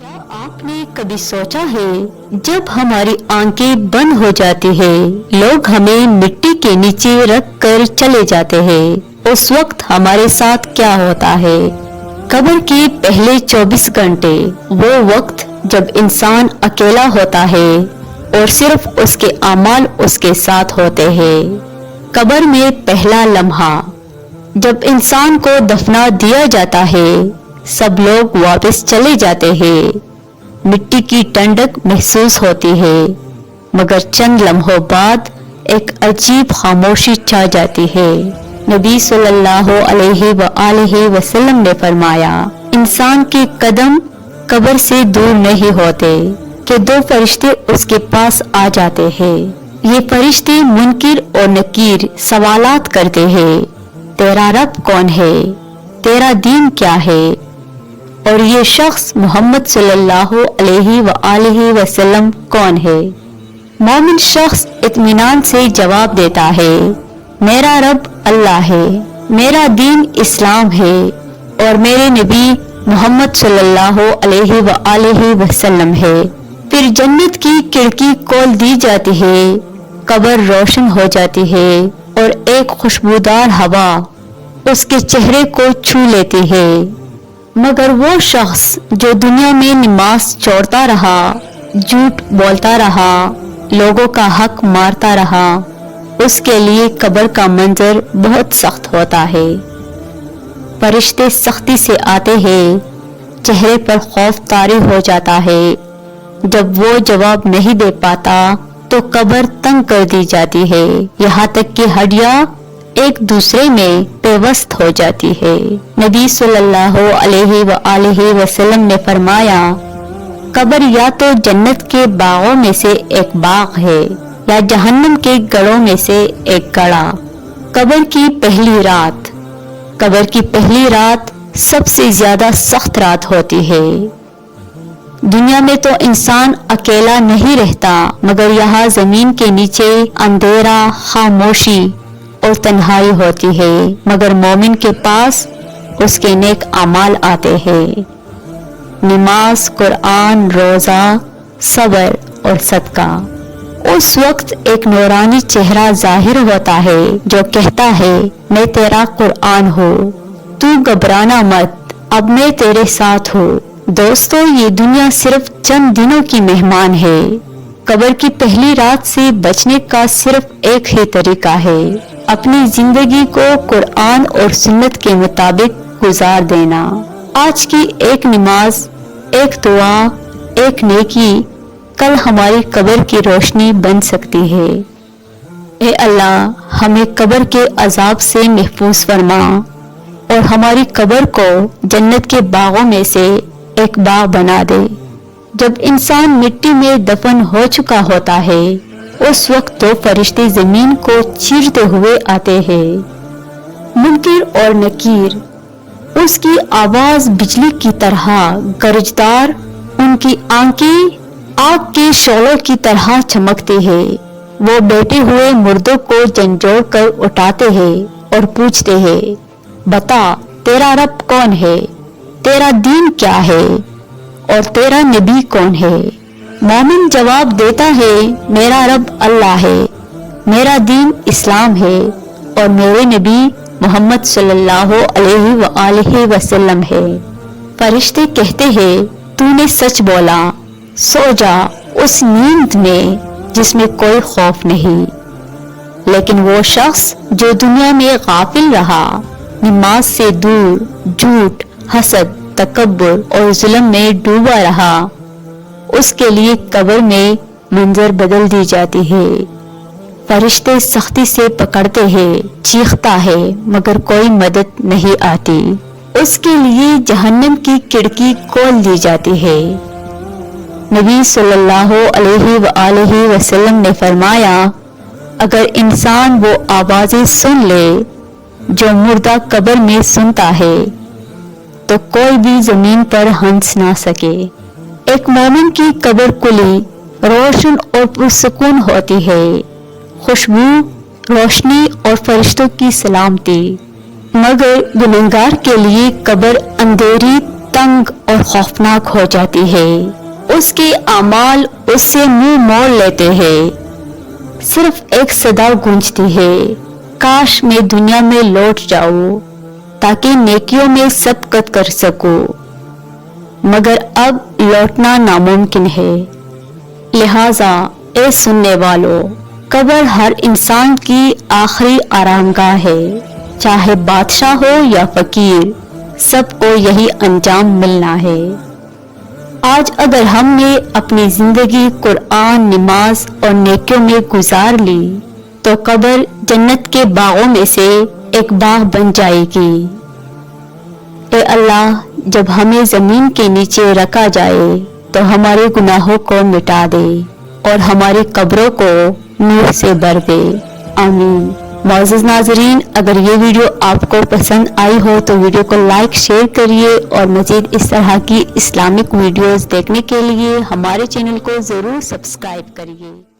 क्या आपने कभी सोचा है, जब हमारी आंखें बंद हो जाती है, लोग हमें मिट्टी के नीचे रख कर चले जाते हैं, उस वक्त हमारे साथ क्या होता है? कब्र के पहले 24 घंटे वो वक्त जब इंसान अकेला होता है और सिर्फ उसके अमाल उसके साथ होते हैं। कब्र में पहला लम्हा, जब इंसान को दफना दिया जाता है, सब लोग वापस चले जाते हैं। मिट्टी की ठंडक महसूस होती है, मगर चंद लम्हों बाद एक अजीब खामोशी छा जाती है। नबी सल्लल्लाहु अलैहि वसल्लम ने फरमाया, इंसान के कदम कब्र से दूर नहीं होते कि दो फरिश्ते उसके पास आ जाते हैं। ये फरिश्ते मुनकिर और नकीर सवालात करते हैं, तेरा रब कौन है, तेरा दीन क्या है? और ये शख्स मोहम्मद सल्लल्लाहु अलैहि वसल्लम कौन है? मोमिन शख्स इत्मीनान से जवाब देता है, मेरा रब अल्लाह है, मेरा दीन इस्लाम है और मेरे नबी मोहम्मद सल्लल्लाहु अलैहि वसल्लम है। फिर जन्नत की खिड़की खोल दी जाती है, कब्र रोशन हो जाती है और एक खुशबूदार हवा उसके चेहरे को छू लेती है। मगर वो शख्स जो दुनिया में नमाज छोड़ता रहा, झूठ बोलता रहा, लोगों का हक मारता रहा, उसके लिए कब्र का मंजर बहुत सख्त होता है। फरिश्ते सख्ती से आते हैं, चेहरे पर खौफ तारी हो जाता है। जब वो जवाब नहीं दे पाता तो कब्र तंग कर दी जाती है, यहाँ तक कि हड्डियां एक दूसरे में पेवस्त हो जाती है। नबी सल्लल्लाहु अलैहि वसल्लम ने फरमाया, कब्र या तो जन्नत के बागों में से एक बाग है या जहन्नम के गढ़ों में से एक गढ़ा। कब्र की पहली रात, कब्र की पहली रात सबसे ज्यादा सख्त रात होती है। दुनिया में तो इंसान अकेला नहीं रहता, मगर यहाँ जमीन के नीचे अंधेरा, खामोशी और तन्हाई होती है। मगर मोमिन के पास उसके नेक अमाल आते हैं, नमाज, कुरान, रोजा, सब्र और सदका। उस वक्त एक नूरानी चेहरा जाहिर होता है जो कहता है, मैं तेरा कुरान हूँ, तू घबराना मत, अब मैं तेरे साथ हूँ। दोस्तों, ये दुनिया सिर्फ चंद दिनों की मेहमान है। कब्र की पहली रात से बचने का सिर्फ एक ही तरीका है, अपनी जिंदगी को कुरान और सुन्नत के मुताबिक गुजार देना। आज की एक नमाज, एक दुआ, एक नेकी कल हमारी कब्र की रोशनी बन सकती है। ए अल्लाह, हमें कब्र के अजाब से महफूज फरमा और हमारी कब्र को जन्नत के बागों में से एक बाग बना दे। जब इंसान मिट्टी में दफन हो चुका होता है, उस वक्त तो फरिश्ते जमीन को चीरते हुए आते हैं। मुनकिर और नकीर, उसकी आवाज बिजली की तरह गरजदार, उनकी आंखें आग के शोलों की तरह चमकती है। वो बैठे हुए मुर्दों को झंझोड़ कर उठाते हैं और पूछते हैं, बता तेरा रब कौन है, तेरा दीन क्या है और तेरा नबी कौन है? मोमिन जवाब देता है, मेरा रब अल्लाह है, मेरा दीन इस्लाम है और मेरे नबी मोहम्मद सल्लल्लाहु अलैहि वसल्लम है। फरिश्ते कहते हैं, तूने सच बोला, सो जा उस नींद में जिसमें कोई खौफ नहीं। लेकिन वो शख्स जो दुनिया में गाफिल रहा, नमाज से दूर, झूठ, हसद, तकब्बुर और जुल्म में डूबा रहा, उसके लिए कब्र में मंजर बदल दी जाती है। फरिश्ते सख्ती से पकड़ते हैं, चीखता है, मगर कोई मदद नहीं आती। उसके लिए जहन्नम की खिड़की खोल दी जाती है। नबी सल्लल्लाहु अलैहि वसल्लम ने फरमाया, अगर इंसान वो आवाजें सुन ले जो मुर्दा कब्र में सुनता है, तो कोई भी जमीन पर हंस ना सके। एक मोमिन की कब्र खुली, रोशन और पुरसुकून होती है, खुशबू, रोशनी और फरिश्तों की सलामती। मगर गुनहगार के लिए कब्र अंधेरी, تنگ اور خوفناک ہو جاتی ہے۔ اس کے اعمال اس سے منہ موڑ لیتے ہیں۔ صرف ایک صدا گونجتی ہے، کاش میں دنیا میں لوٹ جاؤں تاکہ نیکیوں میں سبقت کر سکوں، مگر اب لوٹنا ناممکن ہے۔ لہٰذا اے سننے والو، قبر ہر انسان کی آخری آرام گاہ ہے، چاہے بادشاہ ہو یا فقیر، سب کو یہی انجام ملنا ہے۔ آج اگر ہم نے اپنی زندگی قرآن، نماز اور نیکیوں میں گزار لی تو قبر جنت کے باغوں میں سے ایک باغ بن جائے گی۔ اے اللہ، جب ہمیں زمین کے نیچے رکھا جائے تو ہمارے گناہوں کو مٹا دے اور ہماری قبروں کو نور سے بھر دے، آمین۔ معزز ناظرین، اگر یہ ویڈیو آپ کو پسند آئی ہو تو ویڈیو کو لائک شیئر کریے اور مزید اس طرح کی اسلامک ویڈیوز دیکھنے کے لیے ہمارے چینل کو ضرور سبسکرائب کریے۔